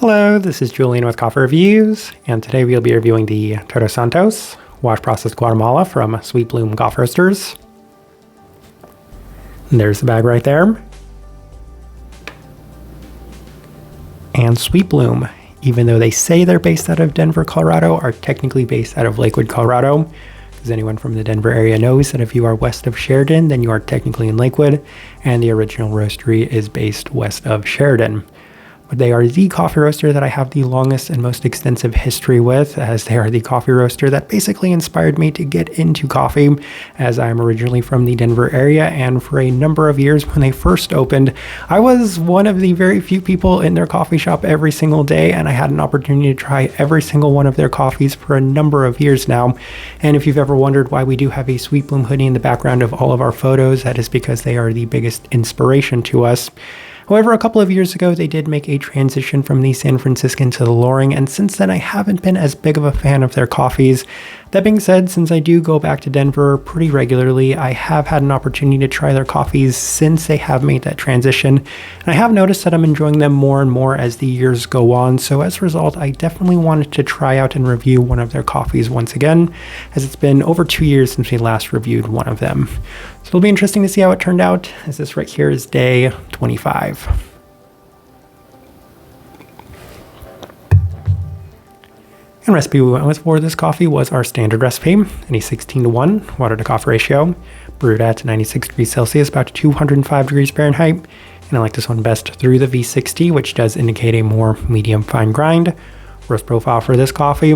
Hello, this is Julian with Coffee Reviews, and today we'll be reviewing the Todos Santos wash processed Guatemala from Sweet Bloom Coffee Roasters. And there's the bag right there. And Sweet Bloom, even though they say they're based out of Denver, Colorado, are technically based out of Lakewood, Colorado. Because anyone from the Denver area knows that if you are west of Sheridan, then you are technically in Lakewood, and the original roastery is based west of Sheridan. They are the coffee roaster that I have the longest and most extensive history with, as they are the coffee roaster that basically inspired me to get into coffee, as I'm originally from the Denver area, and for a number of years when they first opened, I was one of the very few people in their coffee shop every single day, and I had an opportunity to try every single one of their coffees for a number of years now. And if you've ever wondered why we do have a Sweet Bloom hoodie in the background of all of our photos, that is because they are the biggest inspiration to us. However, a couple of years ago, they did make a transition from the San Franciscan to the Loring, and since then I haven't been as big of a fan of their coffees. That being said, since I do go back to Denver pretty regularly, I have had an opportunity to try their coffees since they have made that transition, and I have noticed that I'm enjoying them more and more as the years go on, so as a result, I definitely wanted to try out and review one of their coffees once again, as it's been over 2 years since we last reviewed one of them. So it'll be interesting to see how it turned out, as this right here is day 25. And recipe we went with for this coffee was our standard recipe, and a 16:1 water to coffee ratio, brewed at 96 degrees Celsius, about 205 degrees Fahrenheit. And I like this one best through the V60, which does indicate a more medium fine grind. Roast profile for this coffee.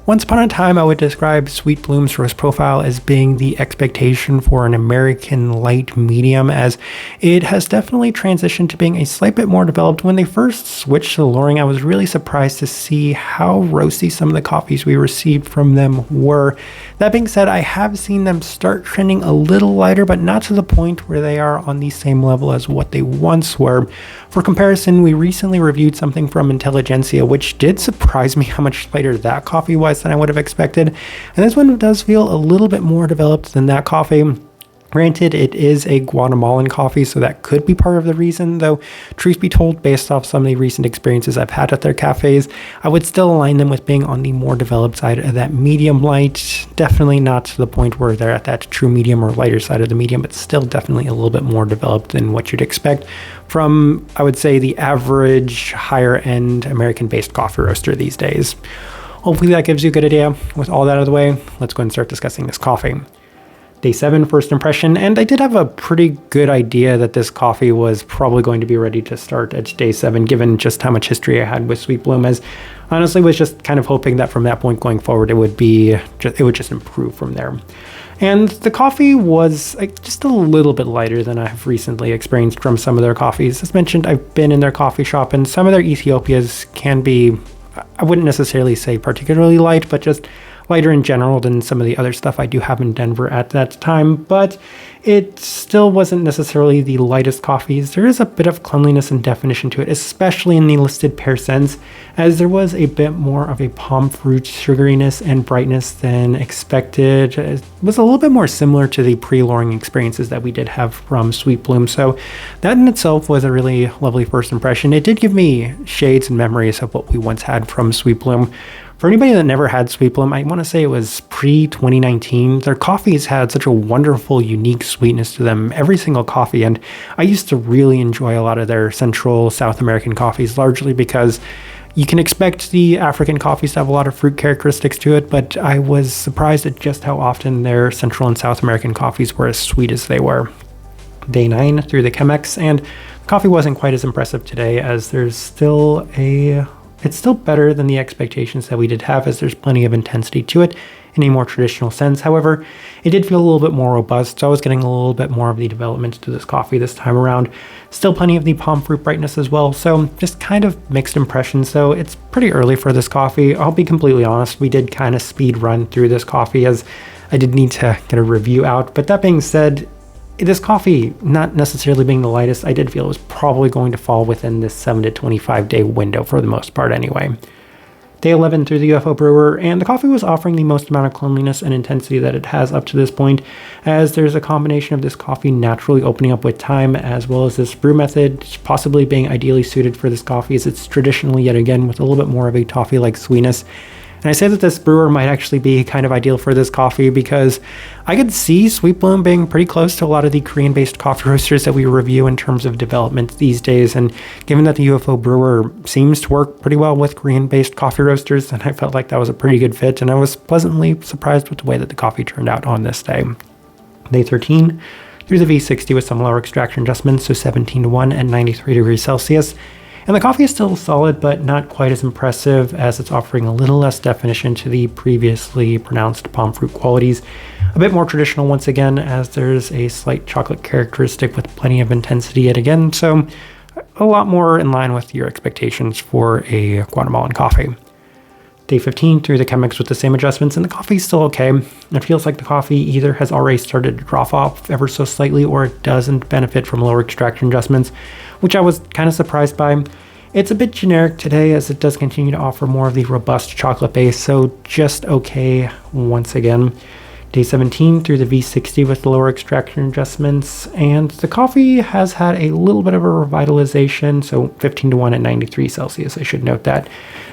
Once upon a time, I would describe Sweet Bloom's roast profile as being the expectation for an American light medium, as it has definitely transitioned to being a slight bit more developed. When they first switched to the Loring, I was really surprised to see how roasty some of the coffees we received from them were. That being said, I have seen them start trending a little lighter, but not to the point where they are on the same level as what they once were. For comparison, we recently reviewed something from Intelligentsia, which did surprise me how much lighter that coffee was than I would have expected. And this one does feel a little bit more developed than that coffee. Granted, it is a Guatemalan coffee, so that could be part of the reason, though truth be told, based off some of the recent experiences I've had at their cafes, I would still align them with being on the more developed side of that medium light. Definitely not to the point where they're at that true medium or lighter side of the medium, but still definitely a little bit more developed than what you'd expect from, I would say, the average higher end American-based coffee roaster these days. Hopefully that gives you a good idea. With all that out of the way, let's go and start discussing this coffee. Day 7, first impression, and I did have a pretty good idea that this coffee was probably going to be ready to start at day 7, given just how much history I had with Sweet Bloom, as honestly was just kind of hoping that from that point going forward, it would just improve from there. And the coffee was just a little bit lighter than I've recently experienced from some of their coffees. As mentioned, I've been in their coffee shop, and some of their Ethiopias can be, I wouldn't necessarily say particularly light, but just lighter in general than some of the other stuff I do have in Denver at that time, but it still wasn't necessarily the lightest coffees. There is a bit of cleanliness and definition to it, especially in the listed pair scents, as there was a bit more of a palm fruit sugariness and brightness than expected. It was a little bit more similar to the pre-Loring experiences that we did have from Sweet Bloom, so that in itself was a really lovely first impression. It did give me shades and memories of what we once had from Sweet Bloom. For anybody that never had Sweet Bloom, I want to say it was pre-2019. Their coffees had such a wonderful, unique sweetness to them, every single coffee, and I used to really enjoy a lot of their Central South American coffees, largely because you can expect the African coffees to have a lot of fruit characteristics to it, but I was surprised at just how often their Central and South American coffees were as sweet as they were. Day 9 through the Chemex, and the coffee wasn't quite as impressive today, as it's still better than the expectations that we did have, as there's plenty of intensity to it in a more traditional sense. However, it did feel a little bit more robust, so I was getting a little bit more of the development to this coffee this time around. Still plenty of the palm fruit brightness as well, so just kind of mixed impressions. So it's pretty early for this coffee. I'll be completely honest, we did kind of speed run through this coffee as I did need to get a review out. But that being said, this coffee, not necessarily being the lightest, I did feel it was probably going to fall within this 7 to 25 day window for the most part anyway. Day 11 through the UFO brewer, and the coffee was offering the most amount of cleanliness and intensity that it has up to this point, as there's a combination of this coffee naturally opening up with time, as well as this brew method possibly being ideally suited for this coffee, as it's traditionally, yet again, with a little bit more of a toffee-like sweetness. And I say that this brewer might actually be kind of ideal for this coffee because I could see Sweet Bloom being pretty close to a lot of the Korean-based coffee roasters that we review in terms of development these days. And given that the UFO brewer seems to work pretty well with Korean-based coffee roasters, then I felt like that was a pretty good fit. And I was pleasantly surprised with the way that the coffee turned out on this day. Day 13 through the V60 with some lower extraction adjustments, so 17-1 and 93 degrees Celsius. And the coffee is still solid, but not quite as impressive, as it's offering a little less definition to the previously pronounced palm fruit qualities. A bit more traditional once again, as there's a slight chocolate characteristic with plenty of intensity yet again, so a lot more in line with your expectations for a Guatemalan coffee. Day 15 through the Chemex with the same adjustments, and the coffee's still okay. It feels like the coffee either has already started to drop off ever so slightly, or it doesn't benefit from lower extraction adjustments, which I was kind of surprised by. It's a bit generic today, as it does continue to offer more of the robust chocolate base, so just okay once again. Day 17 through the V60 with the lower extraction adjustments, and the coffee has had a little bit of a revitalization, so 15-1 at 93 Celsius, I should note that,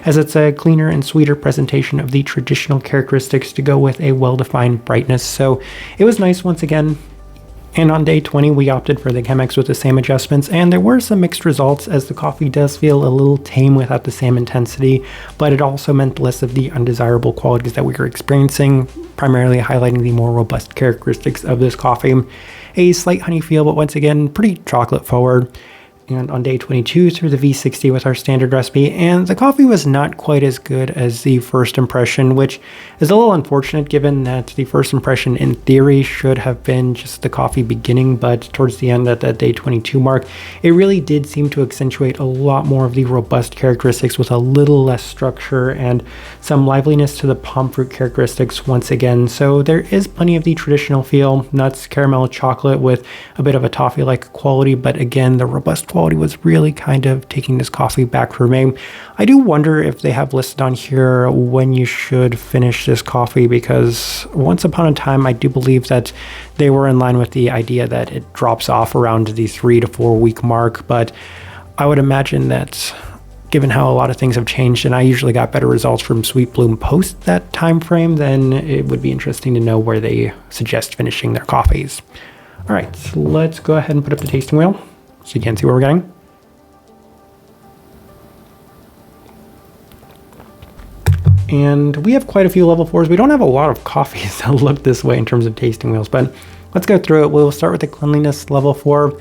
as it's a cleaner and sweeter presentation of the traditional characteristics to go with a well-defined brightness, so it was nice once again. And on day 20, we opted for the Chemex with the same adjustments, and there were some mixed results, as the coffee does feel a little tame without the same intensity, but it also meant less of the undesirable qualities that we were experiencing, primarily highlighting the more robust characteristics of this coffee. A slight honey feel, but once again, pretty chocolate forward. And on day 22 through the V60 with our standard recipe, and the coffee was not quite as good as the first impression, which is a little unfortunate given that the first impression in theory should have been just the coffee beginning, but towards the end at that day 22 mark, it really did seem to accentuate a lot more of the robust characteristics with a little less structure and some liveliness to the palm fruit characteristics once again. So there is plenty of the traditional feel, nuts, caramel, chocolate with a bit of a toffee-like quality, but again, the robust quality was really kind of taking this coffee back for me. I do wonder if they have listed on here when you should finish this coffee, because once upon a time I do believe that they were in line with the idea that it drops off around the 3 to 4 week mark, but I would imagine that given how a lot of things have changed, and I usually got better results from Sweet Bloom post that time frame, then it would be interesting to know where they suggest finishing their coffees. All right, so let's go ahead and put up the tasting wheel so you can see what we're getting. And we have quite a few level 4s. We don't have a lot of coffees that look this way in terms of tasting wheels, but let's go through it. We'll start with the cleanliness level 4.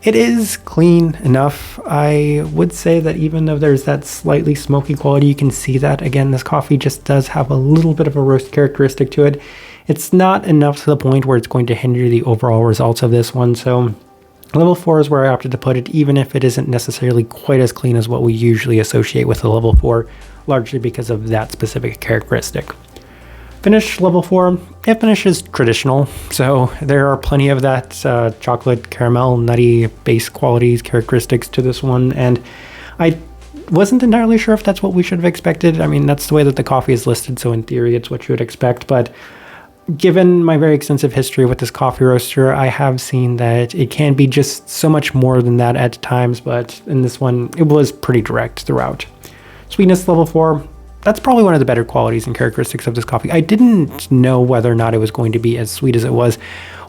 It is clean enough. I would say that even though there's that slightly smoky quality, you can see that, again, this coffee just does have a little bit of a roast characteristic to it. It's not enough to the point where it's going to hinder the overall results of this one, so level 4 is where I opted to put it, even if it isn't necessarily quite as clean as what we usually associate with a level 4, largely because of that specific characteristic. Finish level 4, it finishes traditional, so there are plenty of that chocolate, caramel, nutty base qualities, characteristics to this one, and I wasn't entirely sure if that's what we should have expected. I mean, that's the way that the coffee is listed, so in theory it's what you would expect, but given my very extensive history with this coffee roaster, I have seen that it can be just so much more than that at times, but in this one, it was pretty direct throughout. Sweetness level 4, that's probably one of the better qualities and characteristics of this coffee. I didn't know whether or not it was going to be as sweet as it was.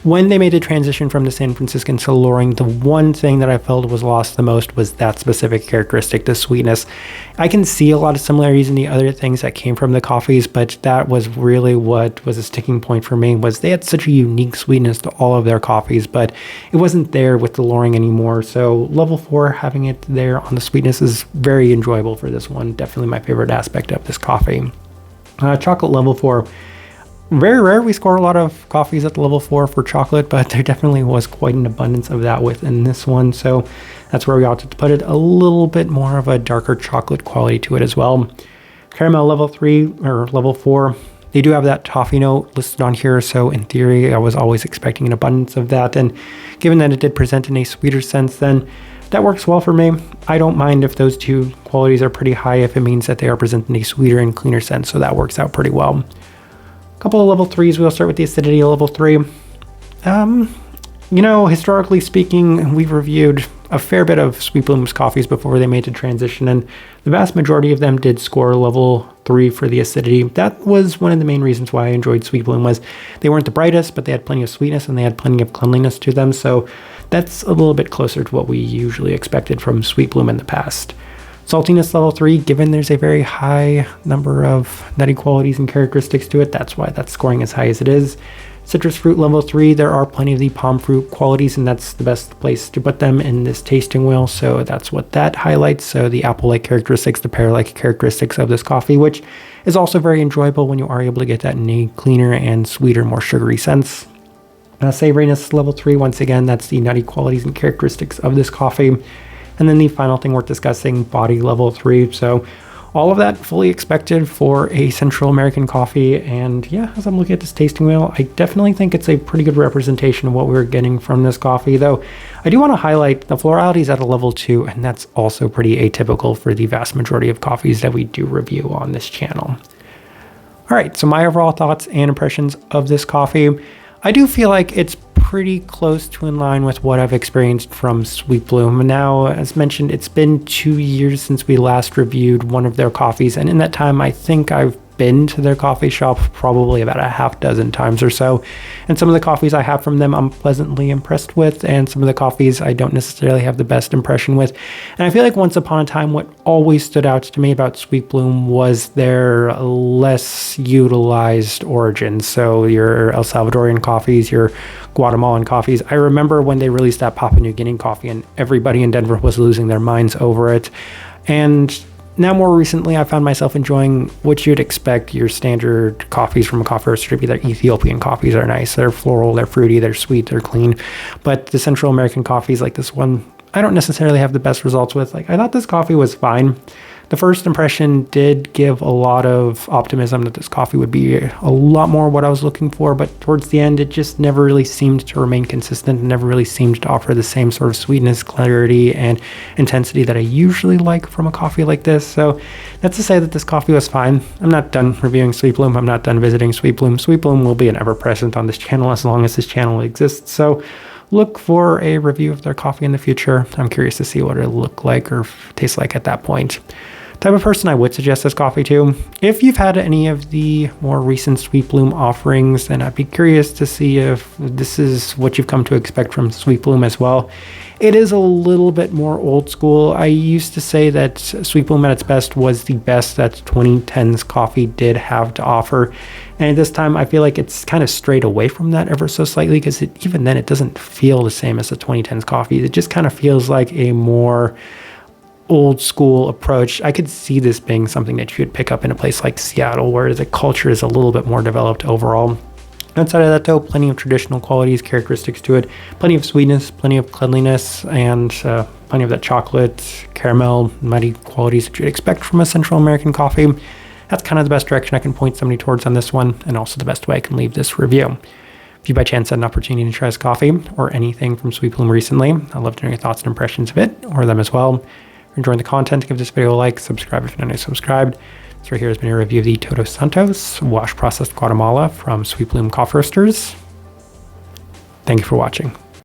When they made the transition from the San Franciscan to Loring, the one thing that I felt was lost the most was that specific characteristic, the sweetness. I can see a lot of similarities in the other things that came from the coffees, but that was really what was a sticking point for me, was they had such a unique sweetness to all of their coffees, but it wasn't there with the Loring anymore. So level 4, having it there on the sweetness is very enjoyable for this one. Definitely my favorite aspect of this coffee. Chocolate level 4. Very rare we score a lot of coffees at the level 4 for chocolate, but there definitely was quite an abundance of that within this one, so that's where we opted to put it. A little bit more of a darker chocolate quality to it as well. Caramel level 3 or level 4, they do have that toffee note listed on here, so in theory I was always expecting an abundance of that, and given that it did present in a sweeter sense, then that works well for me. I don't mind if those two qualities are pretty high if it means that they are presenting a sweeter and cleaner scent, so that works out pretty well. A couple of level 3s, we'll start with the acidity of level 3. Historically speaking, we've reviewed a fair bit of Sweet Bloom's coffees before they made the transition, and the vast majority of them did score level 3 for the acidity. That was one of the main reasons why I enjoyed Sweet Bloom, was they weren't the brightest, but they had plenty of sweetness and they had plenty of cleanliness to them, so that's a little bit closer to what we usually expected from Sweet Bloom in the past. Saltiness level 3, given there's a very high number of nutty qualities and characteristics to it, that's why that's scoring as high as it is. Citrus fruit level 3, there are plenty of the palm fruit qualities, and that's the best place to put them in this tasting wheel, so that's what that highlights. So the apple-like characteristics, the pear-like characteristics of this coffee, which is also very enjoyable when you are able to get that in a cleaner and sweeter, more sugary sense. Savoriness level 3, once again, that's the nutty qualities and characteristics of this coffee. And then the final thing worth discussing, body level 3. So all of that fully expected for a Central American coffee. And yeah, as I'm looking at this tasting wheel, I definitely think it's a pretty good representation of what we're getting from this coffee. Though I do want to highlight the florality is at a level 2, and that's also pretty atypical for the vast majority of coffees that we do review on this channel. All right, so my overall thoughts and impressions of this coffee. I do feel like it's pretty close to in line with what I've experienced from Sweet Bloom. Now, as mentioned, it's been 2 years since we last reviewed one of their coffees, and in that time, I think I've been to their coffee shop probably about a half dozen times or so, and some of the coffees I have from them I'm pleasantly impressed with, and some of the coffees I don't necessarily have the best impression with. And I feel like once upon a time, what always stood out to me about Sweet Bloom was their less utilized origins. So your El Salvadorian coffees, your Guatemalan coffees. I remember when they released that Papua New Guinea coffee and everybody in Denver was losing their minds over it. And now, more recently, I found myself enjoying what you'd expect your standard coffees from a coffee roaster to be. Their Ethiopian coffees are nice. They're floral, they're fruity, they're sweet, they're clean. But the Central American coffees like this one, I don't necessarily have the best results with. I thought this coffee was fine. The first impression did give a lot of optimism that this coffee would be a lot more what I was looking for, but towards the end, it just never really seemed to remain consistent and never really seemed to offer the same sort of sweetness, clarity, and intensity that I usually like from a coffee like this. So that's to say that this coffee was fine. I'm not done reviewing Sweet Bloom. I'm not done visiting Sweet Bloom. Sweet Bloom will be an ever-present on this channel as long as this channel exists. So look for a review of their coffee in the future. I'm curious to see what it'll look like or taste like at that point. Type of person I would suggest this coffee to. If you've had any of the more recent Sweet Bloom offerings, then I'd be curious to see if this is what you've come to expect from Sweet Bloom as well. It is a little bit more old school. I used to say that Sweet Bloom at its best was the best that 2010s coffee did have to offer. And this time I feel like it's kind of strayed away from that ever so slightly, because even then it doesn't feel the same as the 2010s coffee. It just kind of feels like a more old school approach. I could see this being something that you would pick up in a place like Seattle, where the culture is a little bit more developed overall. Outside of that though, plenty of traditional qualities, characteristics to it, plenty of sweetness, plenty of cleanliness, and plenty of that chocolate, caramel, nutty qualities that you'd expect from a Central American coffee. That's kind of the best direction I can point somebody towards on this one, and also the best way I can leave this review. If you by chance had an opportunity to try this coffee or anything from Sweet Bloom recently, I'd love to know your thoughts and impressions of it or them as well. If you're enjoying the content, give this video a like, subscribe if you're not subscribed. So here has been a review of the Todos Santos wash processed Guatemala from Sweet Bloom Coffee Roasters. Thank you for watching.